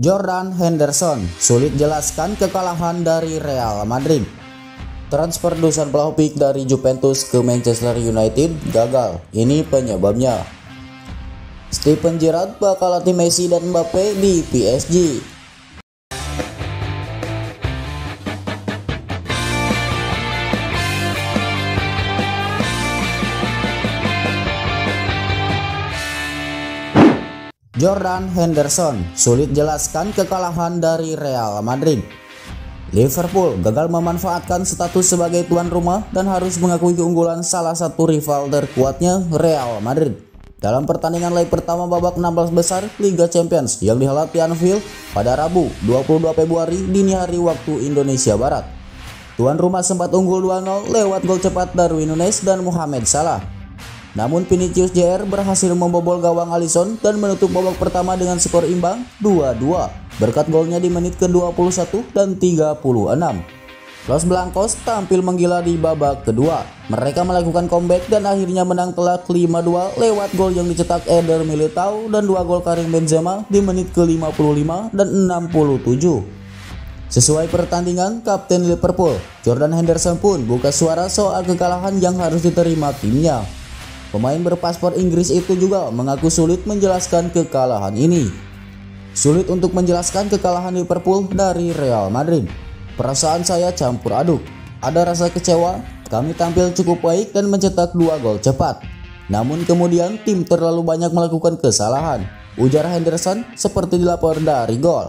Jordan Henderson sulit jelaskan kekalahan dari Real Madrid. Transfer Dusan Vlahovic dari Juventus ke Manchester United gagal. Ini penyebabnya. Steven Gerrard bakal latih Messi dan Mbappe di PSG. Jordan Henderson sulit jelaskan kekalahan dari Real Madrid. Liverpool gagal memanfaatkan status sebagai tuan rumah dan harus mengakui keunggulan salah satu rival terkuatnya Real Madrid dalam pertandingan leg pertama babak 16 besar Liga Champions yang dihelat di Anfield pada Rabu 22 Februari dini hari waktu Indonesia Barat. Tuan rumah sempat unggul 2-0 lewat gol cepat Darwin Núñez dan Mohamed Salah. Namun Vinicius Jr. berhasil membobol gawang Alisson dan menutup babak pertama dengan skor imbang 2-2 berkat golnya di menit ke-21 dan 36. Los Blancos tampil menggila di babak kedua. Mereka melakukan comeback dan akhirnya menang telak 5-2 lewat gol yang dicetak Eder Militao dan 2 gol Karim Benzema di menit ke-55 dan 67. Sesuai pertandingan, Kapten Liverpool, Jordan Henderson pun buka suara soal kekalahan yang harus diterima timnya. Pemain berpaspor Inggris itu juga mengaku sulit menjelaskan kekalahan ini. Sulit untuk menjelaskan kekalahan Liverpool dari Real Madrid. Perasaan saya campur aduk. Ada rasa kecewa, kami tampil cukup baik dan mencetak 2 gol cepat. Namun kemudian tim terlalu banyak melakukan kesalahan, ujar Henderson seperti dilapor dari Gol.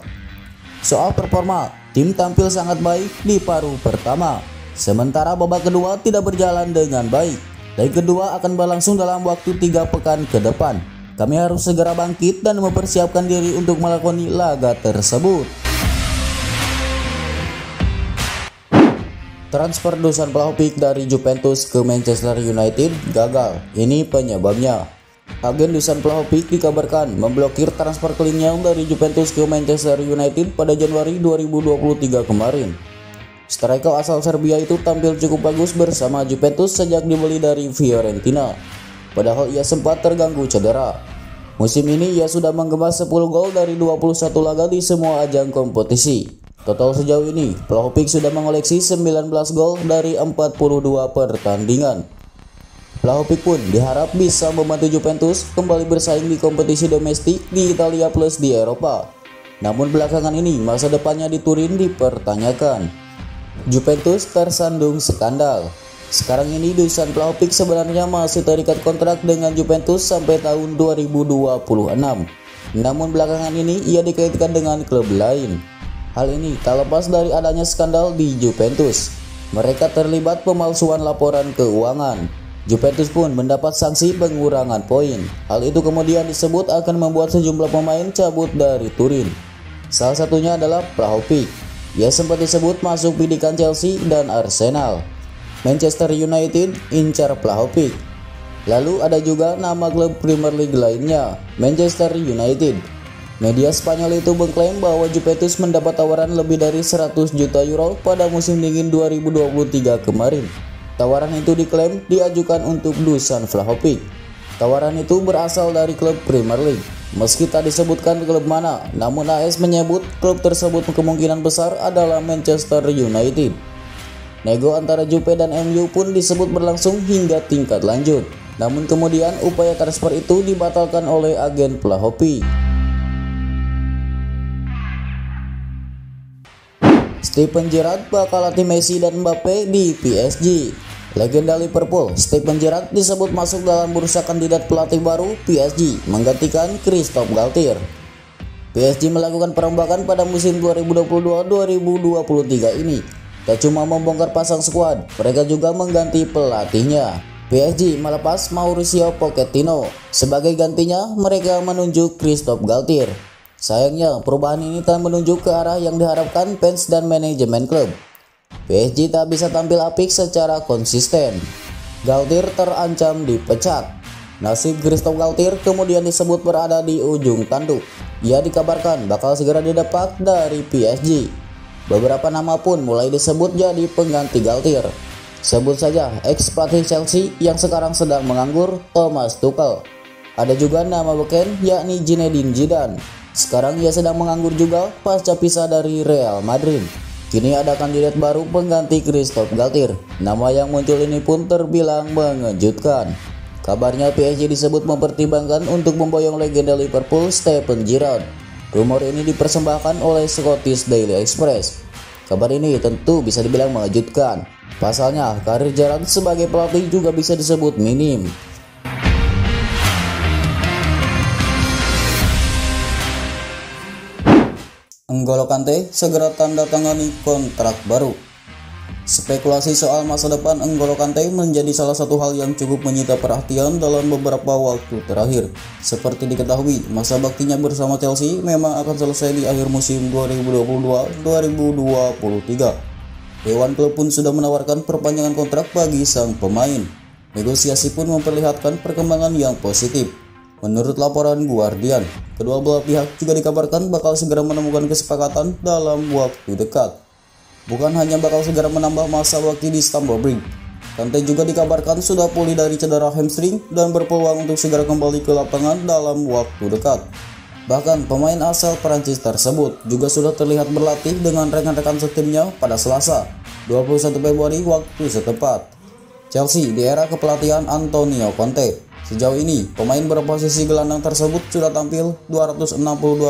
Soal performa, tim tampil sangat baik di paruh pertama. Sementara babak kedua tidak berjalan dengan baik. Leg kedua akan berlangsung dalam waktu 3 pekan ke depan. Kami harus segera bangkit dan mempersiapkan diri untuk melakoni laga tersebut. Transfer Dusan Vlahovic dari Juventus ke Manchester United gagal. Ini penyebabnya. Agen Dusan Vlahovic dikabarkan memblokir transfer klingnya dari Juventus ke Manchester United pada Januari 2023 kemarin. Striker asal Serbia itu tampil cukup bagus bersama Juventus sejak dibeli dari Fiorentina. Padahal ia sempat terganggu cedera. Musim ini ia sudah mengemas 10 gol dari 21 laga di semua ajang kompetisi. Total sejauh ini, Vlahovic sudah mengoleksi 19 gol dari 42 pertandingan. Vlahovic pun diharap bisa membantu Juventus kembali bersaing di kompetisi domestik di Italia plus di Eropa. Namun belakangan ini masa depannya di Turin dipertanyakan. Juventus tersandung skandal. Sekarang ini Dusan Vlahovic sebenarnya masih terikat kontrak dengan Juventus sampai tahun 2026. Namun belakangan ini ia dikaitkan dengan klub lain. Hal ini tak lepas dari adanya skandal di Juventus. Mereka terlibat pemalsuan laporan keuangan. Juventus pun mendapat sanksi pengurangan poin. Hal itu kemudian disebut akan membuat sejumlah pemain cabut dari Turin. Salah satunya adalah Vlahovic. Ia sempat disebut masuk bidikan Chelsea dan Arsenal. Manchester United incar Vlahovic. Lalu ada juga nama klub Premier League lainnya, Manchester United. Media Spanyol itu mengklaim bahwa Juventus mendapat tawaran lebih dari 100 juta euro pada musim dingin 2023 kemarin. Tawaran itu diklaim diajukan untuk Dusan Vlahovic. Tawaran itu berasal dari klub Premier League. Meski tak disebutkan klub mana, namun AS menyebut klub tersebut kemungkinan besar adalah Manchester United. Nego antara Juve dan MU pun disebut berlangsung hingga tingkat lanjut. Namun kemudian upaya transfer itu dibatalkan oleh agen Vlahovic. Steven Gerrard bakal latih Messi dan Mbappe di PSG. Legenda Liverpool, Steven Gerrard disebut masuk dalam bursa kandidat pelatih baru PSG menggantikan Christophe Galtier. PSG melakukan perombakan pada musim 2022-2023 ini. Tak cuma membongkar pasang skuad, mereka juga mengganti pelatihnya. PSG melepas Mauricio Pochettino. Sebagai gantinya, mereka menunjuk Christophe Galtier. Sayangnya, perubahan ini tak menunjuk ke arah yang diharapkan fans dan manajemen klub. PSG tak bisa tampil apik secara konsisten. Galtier terancam dipecat. Nasib Christophe Galtier kemudian disebut berada di ujung tanduk. Ia dikabarkan bakal segera didapat dari PSG. Beberapa nama pun mulai disebut jadi pengganti Galtier. Sebut saja ex pelatih Chelsea yang sekarang sedang menganggur, Thomas Tuchel. Ada juga nama beken yakni Zinedine Zidane. Sekarang ia sedang menganggur juga pasca pisah dari Real Madrid. Kini ada kandidat baru pengganti Christophe Galtier. Nama yang muncul ini pun terbilang mengejutkan. Kabarnya PSG disebut mempertimbangkan untuk memboyong legenda Liverpool Steven Gerrard. Rumor ini dipersembahkan oleh Scottish Daily Express. Kabar ini tentu bisa dibilang mengejutkan. Pasalnya, karir Gerrard sebagai pelatih juga bisa disebut minim. N'Golo Kante segera tanda tangani kontrak baru. Spekulasi soal masa depan N'Golo Kante menjadi salah satu hal yang cukup menyita perhatian dalam beberapa waktu terakhir. Seperti diketahui, masa baktinya bersama Chelsea memang akan selesai di akhir musim 2022-2023. Dewan klub pun sudah menawarkan perpanjangan kontrak bagi sang pemain. Negosiasi pun memperlihatkan perkembangan yang positif. Menurut laporan Guardian, kedua belah pihak juga dikabarkan bakal segera menemukan kesepakatan dalam waktu dekat. Bukan hanya bakal segera menambah masa bakti di Stamford Bridge, Kante juga dikabarkan sudah pulih dari cedera hamstring dan berpeluang untuk segera kembali ke lapangan dalam waktu dekat. Bahkan pemain asal Prancis tersebut juga sudah terlihat berlatih dengan rekan-rekan setimnya pada Selasa, 21 Februari waktu setempat. Chelsea di era kepelatihan Antonio Conte. Sejauh ini, pemain berposisi gelandang tersebut sudah tampil 262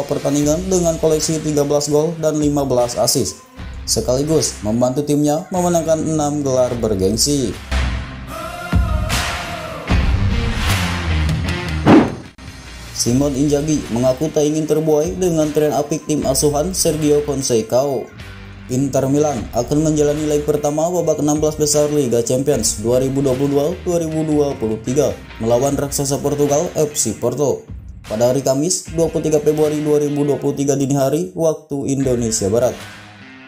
pertandingan dengan koleksi 13 gol dan 15 assist, sekaligus membantu timnya memenangkan 6 gelar bergengsi. Simone Inzaghi mengaku tak ingin terbuai dengan tren apik tim asuhan Sergio Conceição. Inter Milan akan menjalani leg pertama babak 16 besar Liga Champions 2022-2023 melawan raksasa Portugal FC Porto pada hari Kamis 23 Februari 2023 dini hari waktu Indonesia Barat.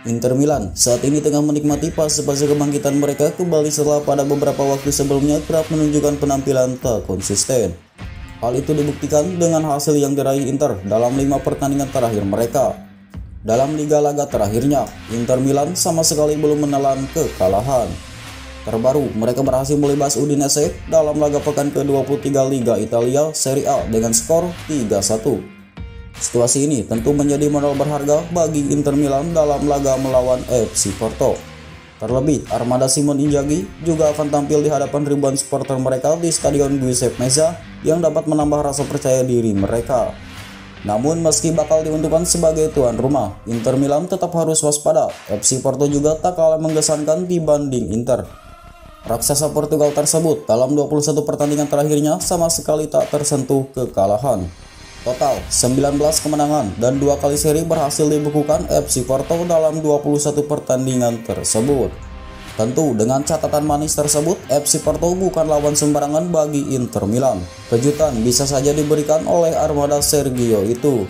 Inter Milan saat ini tengah menikmati fase-fase kebangkitan mereka kembali setelah pada beberapa waktu sebelumnya kerap menunjukkan penampilan tak konsisten. Hal itu dibuktikan dengan hasil yang diraih Inter dalam 5 pertandingan terakhir mereka. Dalam liga laga terakhirnya, Inter Milan sama sekali belum menelan kekalahan. Terbaru, mereka berhasil melibas Udinese dalam laga pekan ke-23 Liga Italia Serie A dengan skor 3-1. Situasi ini tentu menjadi modal berharga bagi Inter Milan dalam laga melawan FC Porto. Terlebih, armada Simone Inzaghi juga akan tampil di hadapan ribuan supporter mereka di Stadion Giuseppe Meazza yang dapat menambah rasa percaya diri mereka. Namun meski bakal diuntungkan sebagai tuan rumah, Inter Milan tetap harus waspada. FC Porto juga tak kalah menggesankan dibanding Inter. Raksasa Portugal tersebut dalam 21 pertandingan terakhirnya sama sekali tak tersentuh kekalahan. Total 19 kemenangan dan 2 kali seri berhasil dibukukan FC Porto dalam 21 pertandingan tersebut. Tentu dengan catatan manis tersebut, FC Porto bukan lawan sembarangan bagi Inter Milan. Kejutan bisa saja diberikan oleh armada Sergio itu.